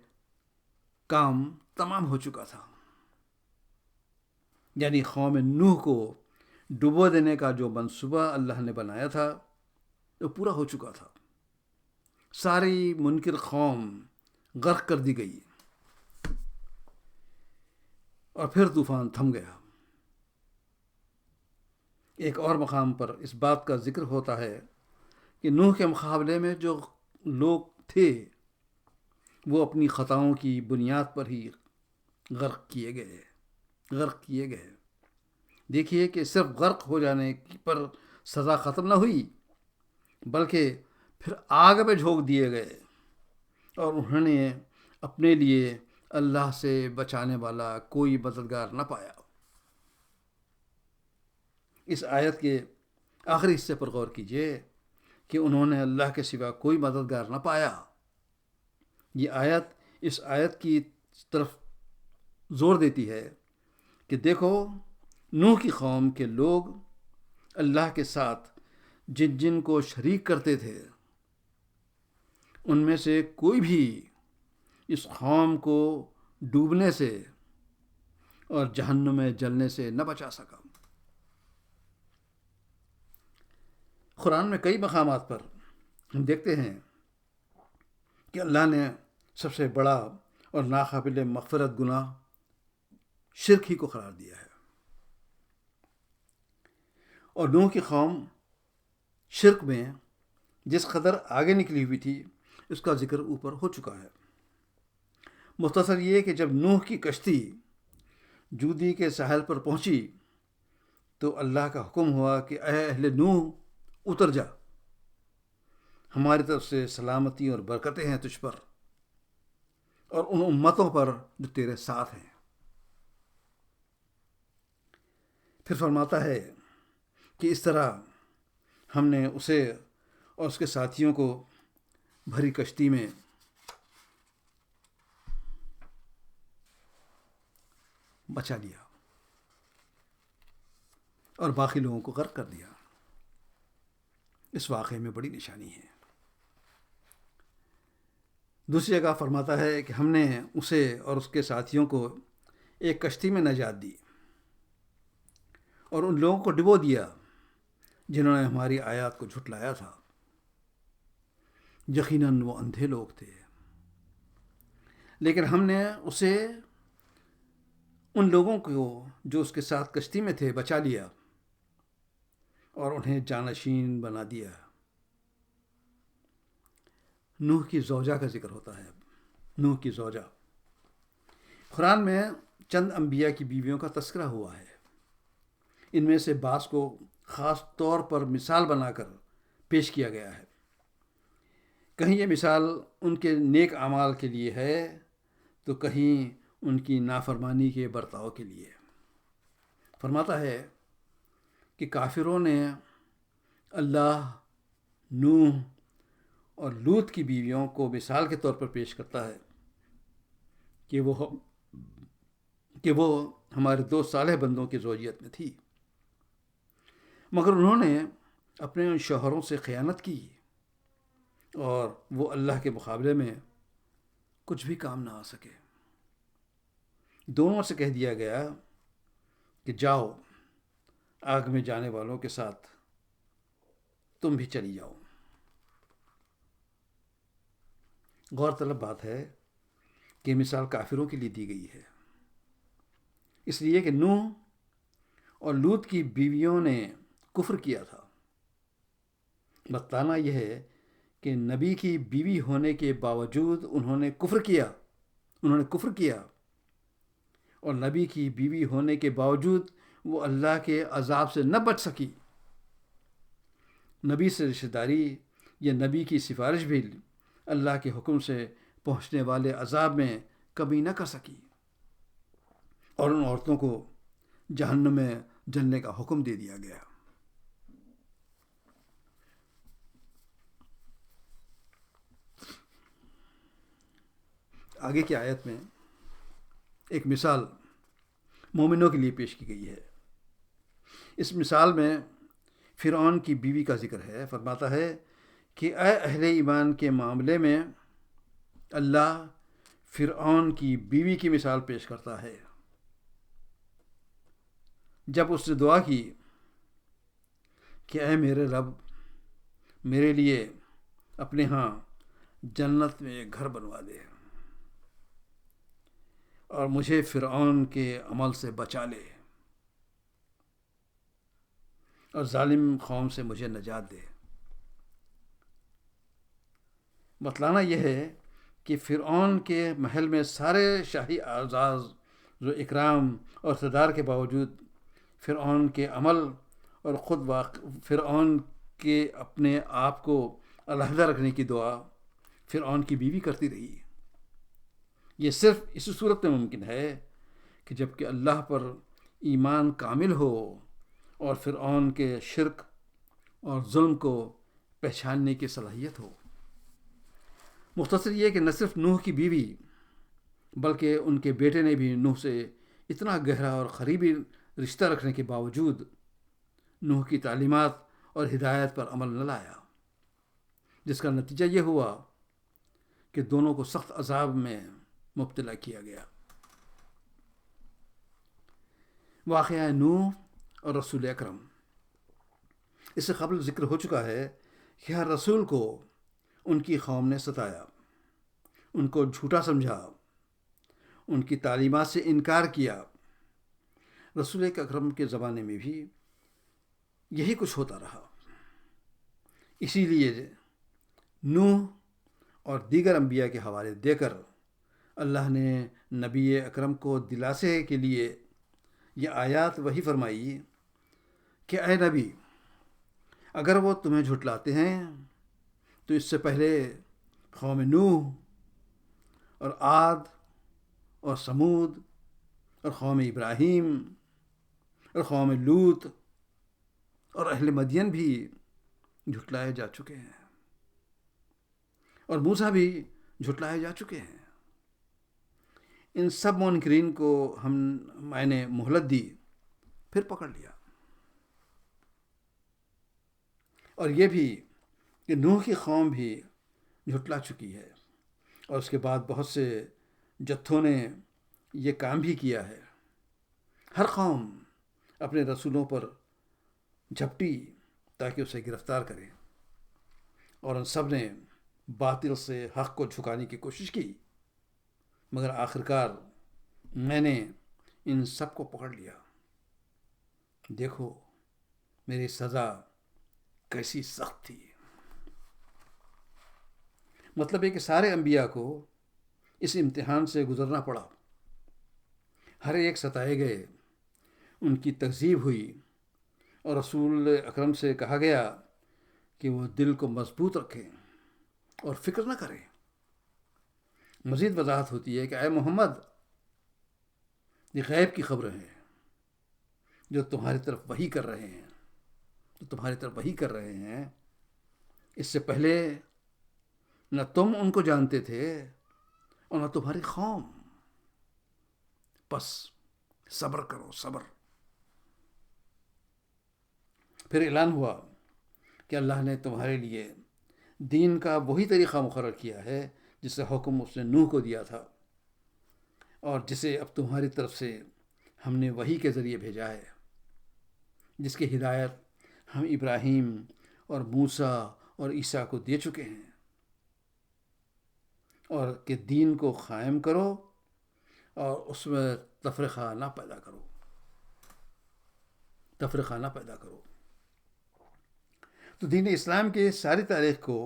کام تمام ہو چکا تھا، یعنی قوم نوح کو ڈبو دینے کا جو منصوبہ اللہ نے بنایا تھا وہ پورا ہو چکا تھا. ساری منکر قوم غرق کر دی گئی اور پھر طوفان تھم گیا. ایک اور مقام پر اس بات کا ذکر ہوتا ہے کہ نوح کے مقابلے میں جو لوگ تھے وہ اپنی خطاؤں کی بنیاد پر ہی غرق کیے گئے. دیکھیے کہ صرف غرق ہو جانے پر سزا ختم نہ ہوئی بلکہ پھر آگ میں جھونک دیے گئے اور انہوں نے اپنے لیے اللہ سے بچانے والا کوئی مددگار نہ پایا. اس آیت کے آخری حصے پر غور کیجیے کہ انہوں نے اللہ کے سوا کوئی مددگار نہ پایا. یہ آیت اس آیت کی طرف زور دیتی ہے کہ دیکھو نوح کی قوم کے لوگ اللہ کے ساتھ جن جن کو شریک کرتے تھے ان میں سے کوئی بھی اس قوم کو ڈوبنے سے اور جہنم میں جلنے سے نہ بچا سکا. قرآن میں کئی مقامات پر ہم دیکھتے ہیں کہ اللہ نے سب سے بڑا اور ناقابل مغفرت گناہ شرک ہی کو قرار دیا ہے. اور نوح کی قوم شرک میں جس قدر آگے نکلی ہوئی تھی اس کا ذکر اوپر ہو چکا ہے. مختصر یہ کہ جب نوح کی کشتی جودی کے ساحل پر پہنچی تو اللہ کا حکم ہوا کہ اے اہل نوح اتر جا، ہماری طرف سے سلامتی اور برکتیں ہیں تجھ پر اور ان امتوں پر جو تیرے ساتھ ہیں. پھر فرماتا ہے کہ اس طرح ہم نے اسے اور اس کے ساتھیوں کو بھری کشتی میں بچا لیا اور باقی لوگوں کو غرق کر دیا. اس واقعے میں بڑی نشانی ہے. دوسری جگہ فرماتا ہے کہ ہم نے اسے اور اس کے ساتھیوں کو ایک کشتی میں نجات دی اور ان لوگوں کو ڈبو دیا جنہوں نے ہماری آیات کو جھٹلایا تھا. یقیناً وہ اندھے لوگ تھے لیکن ہم نے اسے ان لوگوں کو جو اس کے ساتھ کشتی میں تھے بچا لیا اور انہیں جانشین بنا دیا. نوح کی زوجہ کا ذکر ہوتا ہے. نوح کی زوجہ قرآن میں چند انبیاء کی بیویوں کا تذکرہ ہوا ہے. ان میں سے بعض کو خاص طور پر مثال بنا کر پیش کیا گیا ہے. کہیں یہ مثال ان کے نیک اعمال کے لیے ہے تو کہیں ان کی نافرمانی کے برتاؤ کے لیے. فرماتا ہے کہ کافروں نے اللہ، نوح اور لوط کی بیویوں کو مثال کے طور پر پیش کرتا ہے کہ وہ ہمارے دو صالح بندوں کی زوجیت میں تھی، مگر انہوں نے اپنے ان شوہروں سے خیانت کی اور وہ اللہ کے مقابلے میں کچھ بھی کام نہ آ سکے. دونوں سے کہہ دیا گیا کہ جاؤ آگ میں جانے والوں کے ساتھ تم بھی چلی جاؤ. غور طلب بات ہے کہ مثال کافروں کے لیے دی گئی ہے، اس لیے کہ نوح اور لوط کی بیویوں نے کفر کیا تھا. بتانا یہ ہے کہ نبی کی بیوی ہونے کے باوجود انہوں نے کفر کیا اور نبی کی بیوی ہونے کے باوجود وہ اللہ کے عذاب سے نہ بچ سکی. نبی سے رشتہ داری یا نبی کی سفارش بھی اللہ کے حکم سے پہنچنے والے عذاب میں کمی نہ کر سکی اور ان عورتوں کو جہنم میں جلنے کا حکم دے دیا گیا. آگے کی آیت میں ایک مثال مومنوں کے لیے پیش کی گئی ہے. اس مثال میں فرعون کی بیوی کا ذکر ہے. فرماتا ہے کہ اے اہل ایمان کے معاملے میں اللہ فرعون کی بیوی کی مثال پیش کرتا ہے. جب اس نے دعا کی کہ اے میرے رب، میرے لیے اپنے ہاں جنت میں ایک گھر بنوا دے اور مجھے فرعون کے عمل سے بچا لے اور ظالم قوم سے مجھے نجات دے۔ بتلانا یہ ہے کہ فرعون کے محل میں سارے شاہی اعزاز و اکرام اور اقتدار کے باوجود فرعون کے عمل اور خود فرعون کے اپنے آپ کو علیحدہ رکھنے کی دعا فرعون کی بیوی کرتی رہی۔ یہ صرف اسی صورت میں ممکن ہے کہ جب کہ اللہ پر ایمان کامل ہو اور فرعون کے شرک اور ظلم کو پہچاننے کی صلاحیت ہو۔ مختصر یہ کہ نہ صرف نوح کی بیوی بلکہ ان کے بیٹے نے بھی نوح سے اتنا گہرا اور قریبی رشتہ رکھنے کے باوجود نوح کی تعلیمات اور ہدایت پر عمل نہ لایا، جس کا نتیجہ یہ ہوا کہ دونوں کو سخت عذاب میں مبتلا کیا گیا۔ واقعہ نوح اور رسول اکرم، اس سے قبل ذکر ہو چکا ہے کہ ہر رسول کو ان کی قوم نے ستایا، ان کو جھوٹا سمجھا، ان کی تعلیمات سے انکار کیا۔ رسول اکرم کے زمانے میں بھی یہی کچھ ہوتا رہا۔ اسی لیے نوح اور دیگر انبیاء کے حوالے دے کر اللہ نے نبی اکرم کو دلاسے کے لیے یہ آیات وحی فرمائی کہ اے نبی، اگر وہ تمہیں جھٹلاتے ہیں تو اس سے پہلے قوم نوح اور عاد اور سمود اور قوم ابراہیم اور قوم لوط اور اہل مدین بھی جھٹلائے جا چکے ہیں، اور موسیٰ بھی جھٹلائے جا چکے ہیں۔ ان سب منکرین کو میں نے مہلت دی، پھر پکڑ لیا۔ اور یہ بھی کہ نوح کی قوم بھی جھٹلا چکی ہے، اور اس کے بعد بہت سے جتھوں نے یہ کام بھی کیا ہے۔ ہر قوم اپنے رسولوں پر جھپٹی تاکہ اسے گرفتار کرے، اور ان سب نے باطل سے حق کو جھکانے کی کوشش کی، مگر آخرکار میں نے ان سب کو پکڑ لیا۔ دیکھو میری سزا کیسی سخت تھی۔ مطلب ہے کہ سارے انبیاء کو اس امتحان سے گزرنا پڑا۔ ہر ایک ستائے گئے، ان کی تکذیب ہوئی، اور رسول اکرم سے کہا گیا کہ وہ دل کو مضبوط رکھیں اور فکر نہ کریں۔ مزید وضاحت ہوتی ہے کہ اے محمد، یہ غیب کی خبریں ہیں جو تمہاری طرف وحی کر رہے ہیں، اس سے پہلے نہ تم ان کو جانتے تھے اور نہ تمہاری قوم۔ بس صبر کرو، صبر۔ پھر اعلان ہوا کہ اللہ نے تمہارے لیے دین کا وہی طریقہ مقرر کیا ہے جس سے حکم اس نے نوح کو دیا تھا، اور جسے اب تمہاری طرف سے ہم نے وحی کے ذریعے بھیجا ہے، جس کی ہدایت ہم ابراہیم اور موسیٰ اور عیسیٰ کو دے چکے ہیں، اور کہ دین کو قائم کرو اور اس میں تفرقہ نہ پیدا کرو۔ تو دین اسلام کے ساری تاریخ کو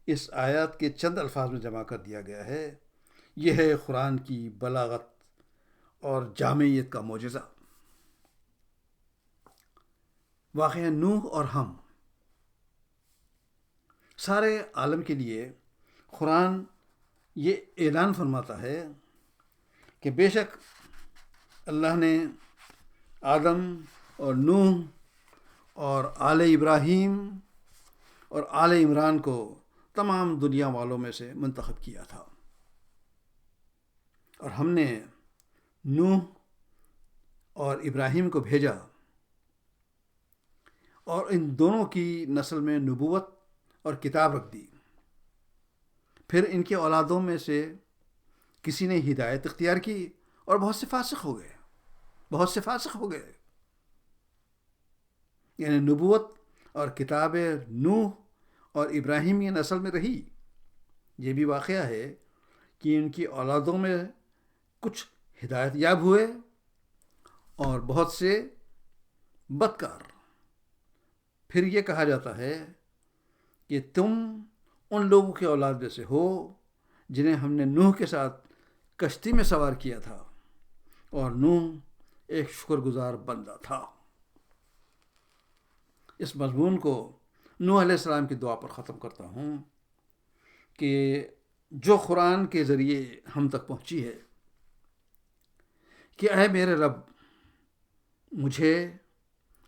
اس آیات کے چند الفاظ میں جمع کر دیا گیا ہے۔ یہ ہے قرآن کی بلاغت اور جامعیت کا معجزہ۔ واقعہ نوح اور ہم، سارے عالم کے لیے قرآن یہ اعلان فرماتا ہے کہ بے شک اللہ نے آدم اور نوح اور آل ابراہیم اور آل عمران کو تمام دنیا والوں میں سے منتخب کیا تھا، اور ہم نے نوح اور ابراہیم کو بھیجا، اور ان دونوں کی نسل میں نبوت اور کتاب رکھ دی۔ پھر ان کے اولادوں میں سے کسی نے ہدایت اختیار کی اور بہت سے فاسق ہو گئے۔ یعنی نبوت اور کتاب نوح اور ابراہیم کی نسل میں رہی۔ یہ بھی واقعہ ہے کہ ان کی اولادوں میں کچھ ہدایت یاب ہوئے اور بہت سے بدکار۔ پھر یہ کہا جاتا ہے کہ تم ان لوگوں کے اولاد میں سے ہو جنہیں ہم نے نوح کے ساتھ کشتی میں سوار کیا تھا، اور نوح ایک شکر گزار بندہ تھا۔ اس مضمون کو نوح علیہ السلام کی دعا پر ختم کرتا ہوں کہ جو قرآن کے ذریعے ہم تک پہنچی ہے، کہ اے میرے رب، مجھے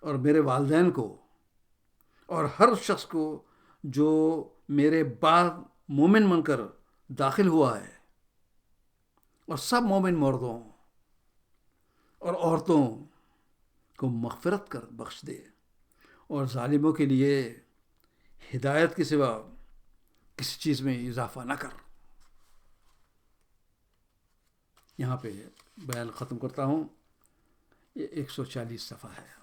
اور میرے والدین کو اور ہر شخص کو جو میرے بعد مومن بن کر داخل ہوا ہے، اور سب مومن مردوں اور عورتوں کو مغفرت کر بخش دے، اور ظالموں کے لیے ہدایت کے سوا کسی چیز میں اضافہ نہ کر۔ یہاں پہ بیان ختم کرتا ہوں۔ یہ 140 صفحہ ہے۔